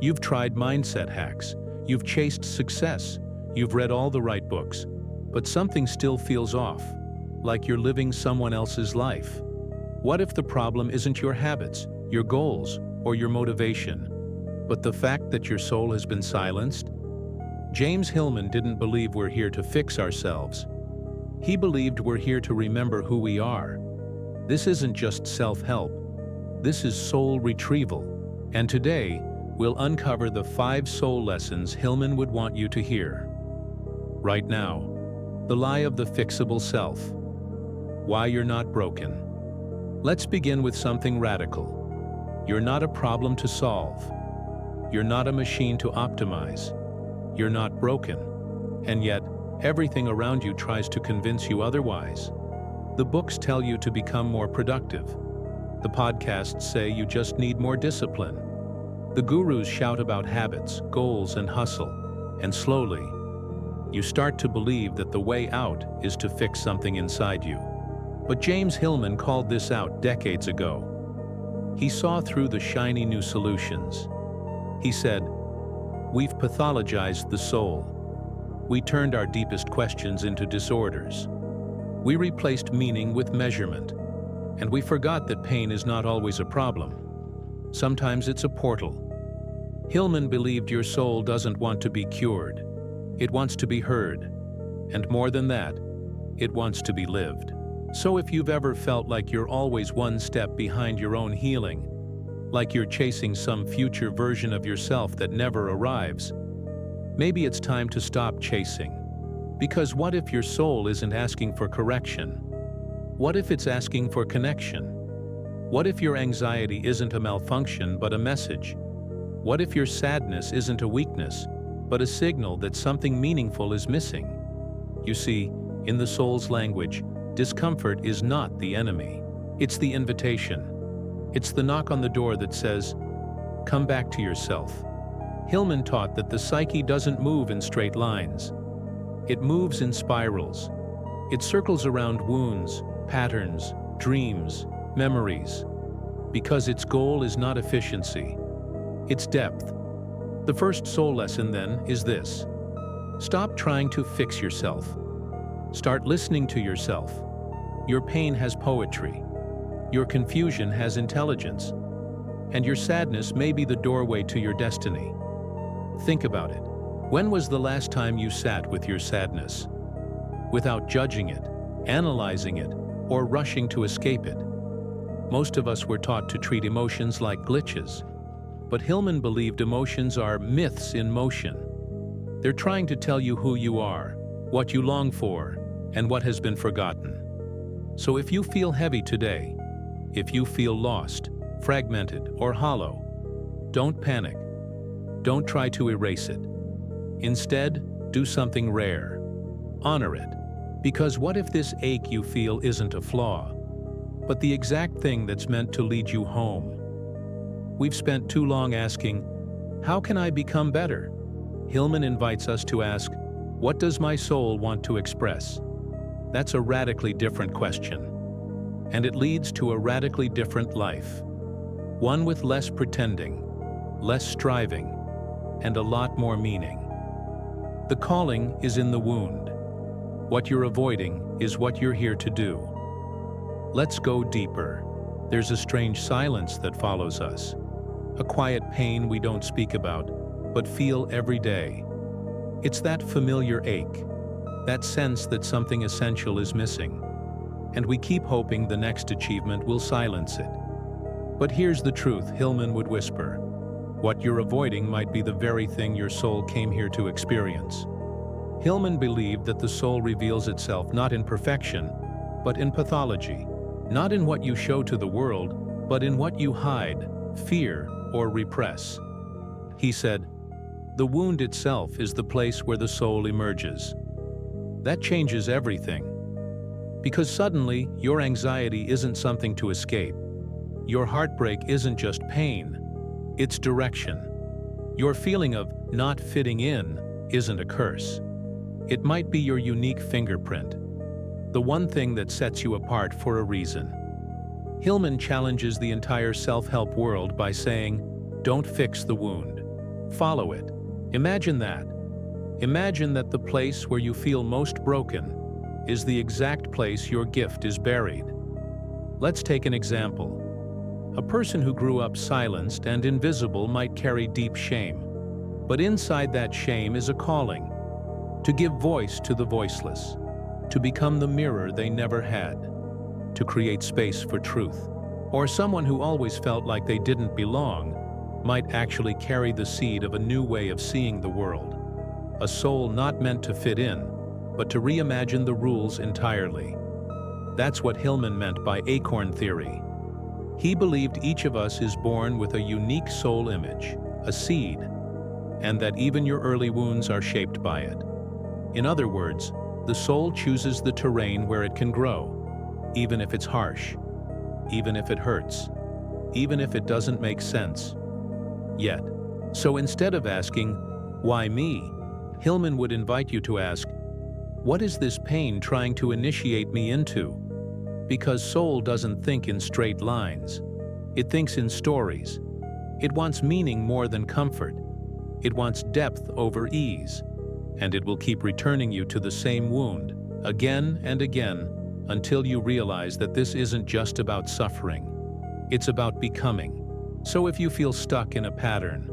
You've tried mindset hacks, you've chased success, you've read all the right books, but something still feels off, like you're living someone else's life. What if the problem isn't your habits, your goals, or your motivation, but the fact that your soul has been silenced? James Hillman didn't believe we're here to fix ourselves. He believed we're here to remember who we are. This isn't just self-help. This is soul retrieval. And today, we'll uncover the 5 soul lessons Hillman would want you to hear. Right now, the lie of the fixable self. Why you're not broken. Let's begin with something radical. You're not a problem to solve. You're not a machine to optimize. You're not broken. And yet, everything around you tries to convince you otherwise. The books tell you to become more productive. The podcasts say you just need more discipline. The gurus shout about habits, goals, and hustle. And slowly, you start to believe that the way out is to fix something inside you. But James Hillman called this out decades ago. He saw through the shiny new solutions. He said, "We've pathologized the soul. We turned our deepest questions into disorders. We replaced meaning with measurement. And we forgot that pain is not always a problem. Sometimes it's a portal." Hillman believed your soul doesn't want to be cured. It wants to be heard. And more than that, it wants to be lived. So if you've ever felt like you're always one step behind your own healing, like you're chasing some future version of yourself that never arrives, maybe it's time to stop chasing. Because what if your soul isn't asking for correction? What if it's asking for connection? What if your anxiety isn't a malfunction but a message? What if your sadness isn't a weakness, but a signal that something meaningful is missing? You see, in the soul's language, discomfort is not the enemy. It's the invitation. It's the knock on the door that says, "Come back to yourself." Hillman taught that the psyche doesn't move in straight lines. It moves in spirals. It circles around wounds, patterns, dreams, memories. Because its goal is not efficiency. It's depth. The first soul lesson, then, is this. Stop trying to fix yourself. Start listening to yourself. Your pain has poetry. Your confusion has intelligence. And your sadness may be the doorway to your destiny. Think about it. When was the last time you sat with your sadness? Without judging it, analyzing it, or rushing to escape it. Most of us were taught to treat emotions like glitches. But Hillman believed emotions are myths in motion. They're trying to tell you who you are, what you long for, and what has been forgotten. So if you feel heavy today, if you feel lost, fragmented, or hollow, don't panic. Don't try to erase it. Instead, do something rare. Honor it. Because what if this ache you feel isn't a flaw, but the exact thing that's meant to lead you home? We've spent too long asking, how can I become better? Hillman invites us to ask, what does my soul want to express? That's a radically different question. And it leads to a radically different life. One with less pretending, less striving, and a lot more meaning. The calling is in the wound. What you're avoiding is what you're here to do. Let's go deeper. There's a strange silence that follows us. A quiet pain we don't speak about, but feel every day. It's that familiar ache, that sense that something essential is missing. And we keep hoping the next achievement will silence it. But here's the truth, Hillman would whisper. What you're avoiding might be the very thing your soul came here to experience. Hillman believed that the soul reveals itself not in perfection, but in pathology. Not in what you show to the world, but in what you hide, fear, or repress. He said, the wound itself is the place where the soul emerges. That changes everything. Because suddenly, your anxiety isn't something to escape. Your heartbreak isn't just pain, it's direction. Your feeling of not fitting in isn't a curse. It might be your unique fingerprint, the one thing that sets you apart for a reason. Hillman challenges the entire self-help world by saying, don't fix the wound. Follow it. Imagine that. Imagine that the place where you feel most broken is the exact place your gift is buried. Let's take an example. A person who grew up silenced and invisible might carry deep shame. But inside that shame is a calling to give voice to the voiceless, to become the mirror they never had, to create space for truth. Or someone who always felt like they didn't belong might actually carry the seed of a new way of seeing the world. A soul not meant to fit in, but to reimagine the rules entirely. That's what Hillman meant by acorn theory. He believed each of us is born with a unique soul image, a seed, and that even your early wounds are shaped by it. In other words, the soul chooses the terrain where it can grow, even if it's harsh, even if it hurts, even if it doesn't make sense. Yet, so instead of asking, "Why me?" Hillman would invite you to ask, "What is this pain trying to initiate me into?" Because soul doesn't think in straight lines. It thinks in stories. It wants meaning more than comfort. It wants depth over ease. And it will keep returning you to the same wound, again and again, until you realize that this isn't just about suffering. It's about becoming. So if you feel stuck in a pattern,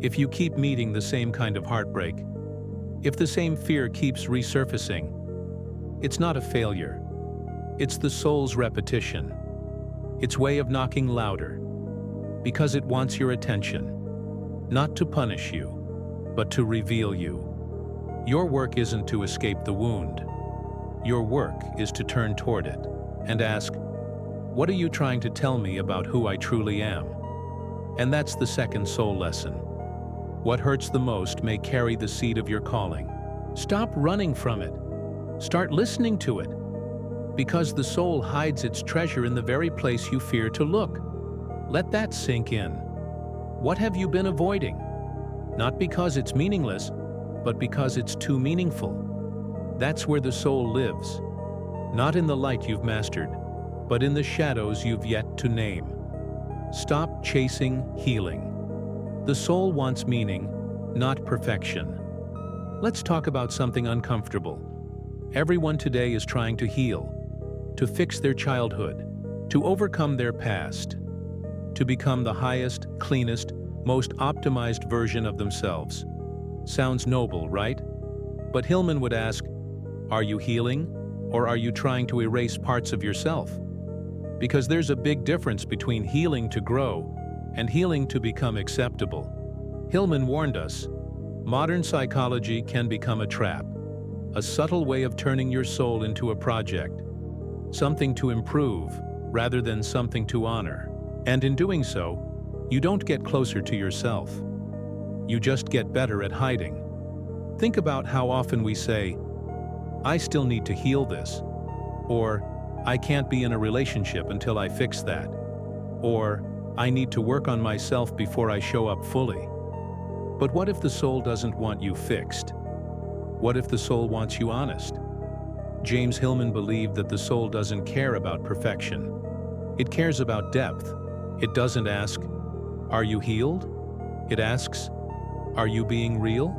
if you keep meeting the same kind of heartbreak, if the same fear keeps resurfacing, it's not a failure. It's the soul's repetition, its way of knocking louder, because it wants your attention, not to punish you, but to reveal you. Your work isn't to escape the wound. Your work is to turn toward it and ask, "What are you trying to tell me about who I truly am?" And that's the second soul lesson. What hurts the most may carry the seed of your calling. Stop running from it. Start listening to it. Because the soul hides its treasure in the very place you fear to look. Let that sink in. What have you been avoiding? Not because it's meaningless, but because it's too meaningful. That's where the soul lives. Not in the light you've mastered, but in the shadows you've yet to name. Stop chasing healing. The soul wants meaning, not perfection. Let's talk about something uncomfortable. Everyone today is trying to heal, to fix their childhood, to overcome their past, to become the highest, cleanest, most optimized version of themselves. Sounds noble, right? But Hillman would ask, are you healing, or are you trying to erase parts of yourself? Because there's a big difference between healing to grow and healing to become acceptable. Hillman warned us, modern psychology can become a trap, a subtle way of turning your soul into a project, something to improve rather than something to honor. And in doing so, you don't get closer to yourself. You just get better at hiding. Think about how often we say, "I still need to heal this," or "I can't be in a relationship until I fix that," or "I need to work on myself before I show up fully." But what if the soul doesn't want you fixed? What if the soul wants you honest? James Hillman believed that the soul doesn't care about perfection. It cares about depth. It doesn't ask, "Are you healed?" It asks, "Are you being real?"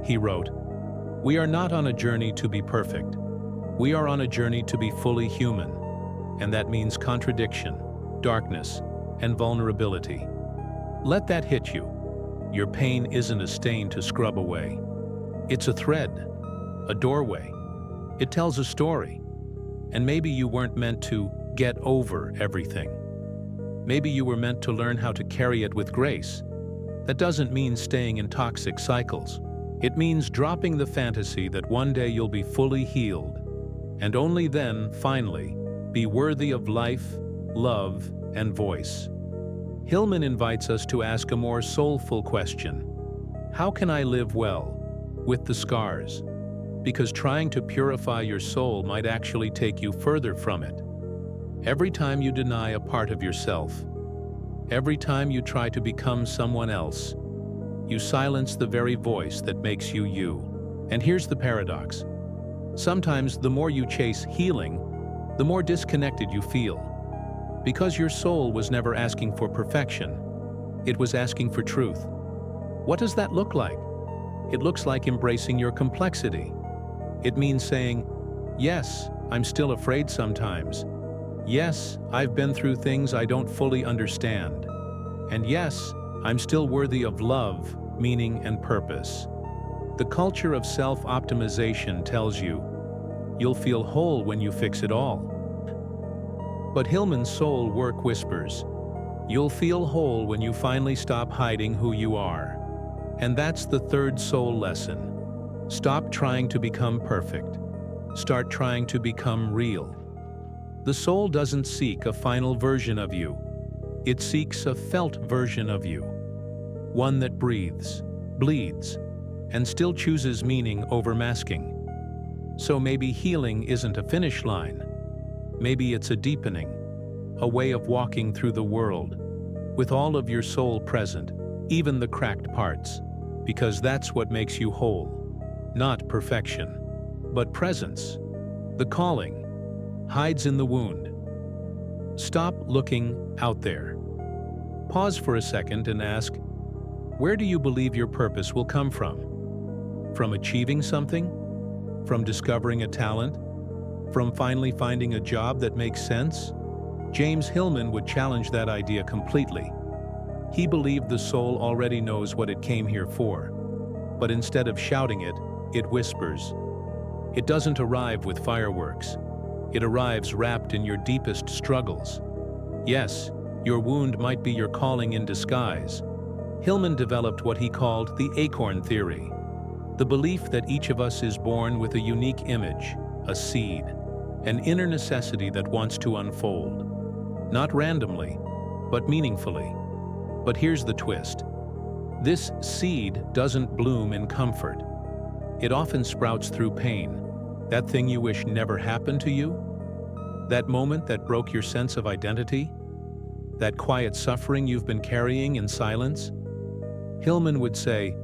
He wrote, "We are not on a journey to be perfect. We are on a journey to be fully human, and that means contradiction, darkness, and vulnerability." Let that hit you. Your pain isn't a stain to scrub away. It's a thread, a doorway. It tells a story. And maybe you weren't meant to get over everything. Maybe you were meant to learn how to carry it with grace. That doesn't mean staying in toxic cycles. It means dropping the fantasy that one day you'll be fully healed, and only then, finally, be worthy of life, love, and voice. Hillman invites us to ask a more soulful question. How can I live well with the scars? Because trying to purify your soul might actually take you further from it. Every time you deny a part of yourself, every time you try to become someone else, you silence the very voice that makes you you. And here's the paradox. Sometimes the more you chase healing, the more disconnected you feel. Because your soul was never asking for perfection. It was asking for truth. What does that look like? It looks like embracing your complexity. It means saying, yes, I'm still afraid sometimes. Yes, I've been through things I don't fully understand. And yes, I'm still worthy of love, meaning, and purpose. The culture of self-optimization tells you, you'll feel whole when you fix it all. But Hillman's soul work whispers, you'll feel whole when you finally stop hiding who you are. And that's the third soul lesson. Stop trying to become perfect. Start trying to become real. The soul doesn't seek a final version of you. It seeks a felt version of you. One that breathes, bleeds, and still chooses meaning over masking. So maybe healing isn't a finish line. Maybe it's a deepening, a way of walking through the world, with all of your soul present, even the cracked parts, because that's what makes you whole. Not perfection, but presence. The calling hides in the wound. Stop looking out there. Pause for a second and ask, where do you believe your purpose will come from? From achieving something? From discovering a talent? From finally finding a job that makes sense? James Hillman would challenge that idea completely. He believed the soul already knows what it came here for. But instead of shouting it, it whispers. It doesn't arrive with fireworks. It arrives wrapped in your deepest struggles. Yes, your wound might be your calling in disguise. Hillman developed what he called the acorn theory, the belief that each of us is born with a unique image, a seed, an inner necessity that wants to unfold. Not randomly, but meaningfully. But here's the twist. This seed doesn't bloom in comfort. It often sprouts through pain. That thing you wish never happened to you? That moment that broke your sense of identity? That quiet suffering you've been carrying in silence? Hillman would say,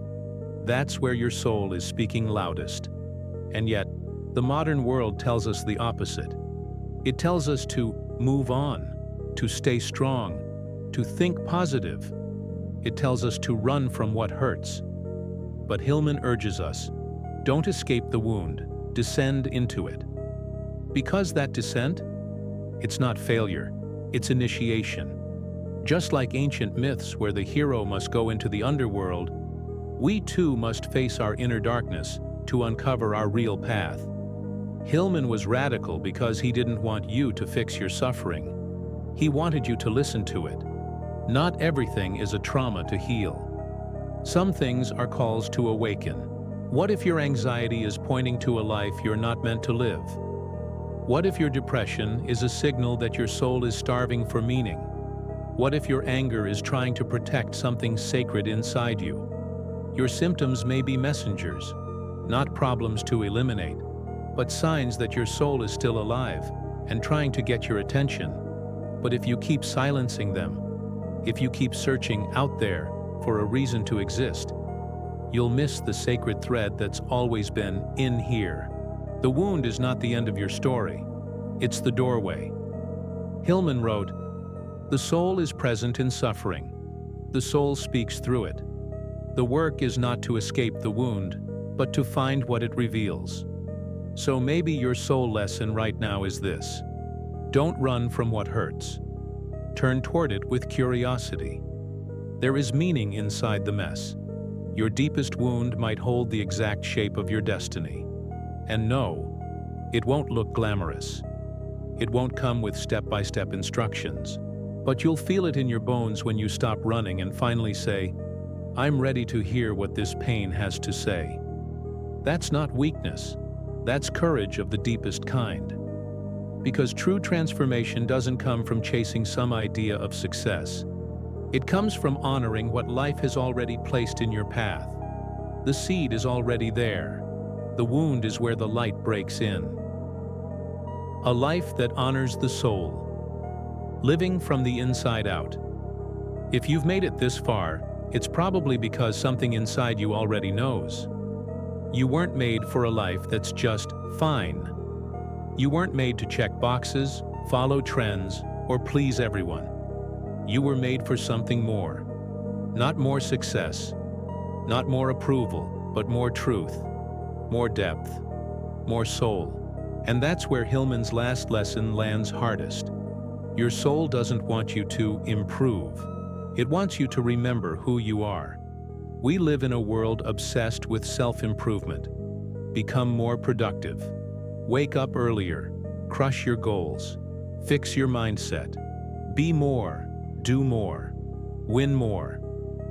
that's where your soul is speaking loudest. And yet, the modern world tells us the opposite. It tells us to move on, to stay strong, to think positive. It tells us to run from what hurts. But Hillman urges us, don't escape the wound, descend into it. Because that descent, it's not failure, it's initiation. Just like ancient myths where the hero must go into the underworld, we too must face our inner darkness to uncover our real path. Hillman was radical because he didn't want you to fix your suffering. He wanted you to listen to it. Not everything is a trauma to heal. Some things are calls to awaken. What if your anxiety is pointing to a life you're not meant to live? What if your depression is a signal that your soul is starving for meaning? What if your anger is trying to protect something sacred inside you? Your symptoms may be messengers, not problems to eliminate, but signs that your soul is still alive and trying to get your attention. But if you keep silencing them, if you keep searching out there for a reason to exist, you'll miss the sacred thread that's always been in here. The wound is not the end of your story. It's the doorway. Hillman wrote, the soul is present in suffering. The soul speaks through it. The work is not to escape the wound, but to find what it reveals. So maybe your soul lesson right now is this. Don't run from what hurts. Turn toward it with curiosity. There is meaning inside the mess. Your deepest wound might hold the exact shape of your destiny. And no, it won't look glamorous. It won't come with step-by-step instructions. But you'll feel it in your bones when you stop running and finally say, I'm ready to hear what this pain has to say. That's not weakness. That's courage of the deepest kind. Because true transformation doesn't come from chasing some idea of success. It comes from honoring what life has already placed in your path. The seed is already there. The wound is where the light breaks in. A life that honors the soul. Living from the inside out. If you've made it this far, it's probably because something inside you already knows. You weren't made for a life that's just fine. You weren't made to check boxes, follow trends, or please everyone. You were made for something more. Not more success, Not more approval, but more truth, more depth, more soul. And that's where Hillman's last lesson lands hardest. Your soul doesn't want you to improve. It wants you to remember who you are. We live in a world obsessed with self-improvement. Become more productive. Wake up earlier. Crush your goals. Fix your mindset. Be more. Do more. Win more.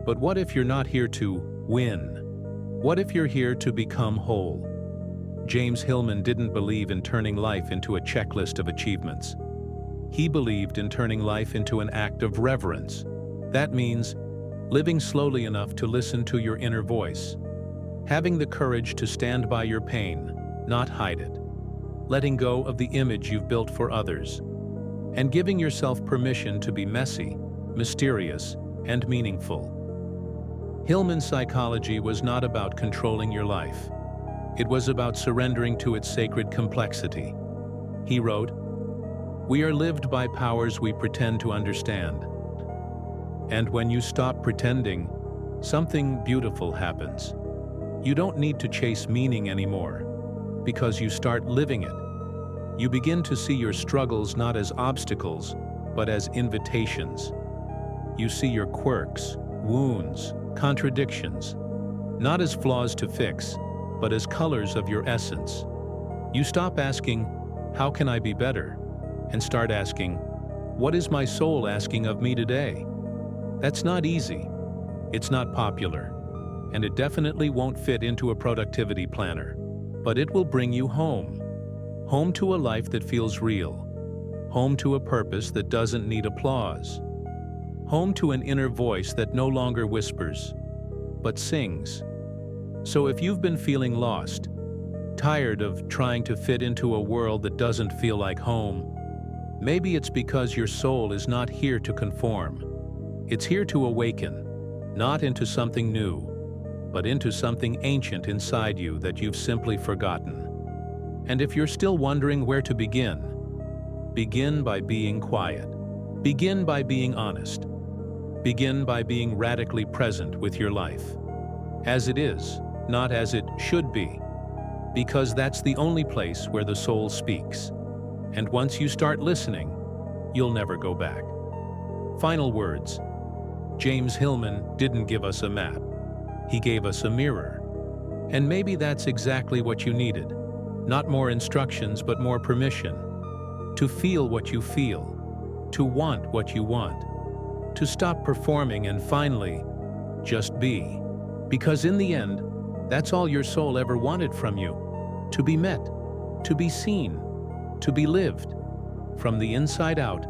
But what if you're not here to win? What if you're here to become whole? James Hillman didn't believe in turning life into a checklist of achievements. He believed in turning life into an act of reverence. That means living slowly enough to listen to your inner voice, having the courage to stand by your pain, not hide it, letting go of the image you've built for others, and giving yourself permission to be messy, mysterious, and meaningful. Hillman's psychology was not about controlling your life. It was about surrendering to its sacred complexity. He wrote, "We are lived by powers we pretend to understand. And when you stop pretending, something beautiful happens. You don't need to chase meaning anymore, because you start living it. You begin to see your struggles not as obstacles, but as invitations. You see your quirks, wounds, contradictions, not as flaws to fix, but as colors of your essence. You stop asking, 'How can I be better?' and start asking, 'What is my soul asking of me today?' That's not easy. It's not popular. And it definitely won't fit into a productivity planner. But it will bring you home. Home to a life that feels real. Home to a purpose that doesn't need applause. Home to an inner voice that no longer whispers, but sings. So if you've been feeling lost, tired of trying to fit into a world that doesn't feel like home, maybe it's because your soul is not here to conform. It's here to awaken, not into something new, but into something ancient inside you that you've simply forgotten. And if you're still wondering where to begin by being quiet. Begin by being honest. Begin by being radically present with your life. As it is, not as it should be. Because that's the only place where the soul speaks. And once you start listening, you'll never go back. Final words. James Hillman didn't give us a map. He gave us a mirror. And maybe that's exactly what you needed. Not more instructions, but more permission. To feel what you feel. To want what you want. To stop performing and finally, just be. Because in the end, that's all your soul ever wanted from you. To be met, to be seen, to be lived. From the inside out,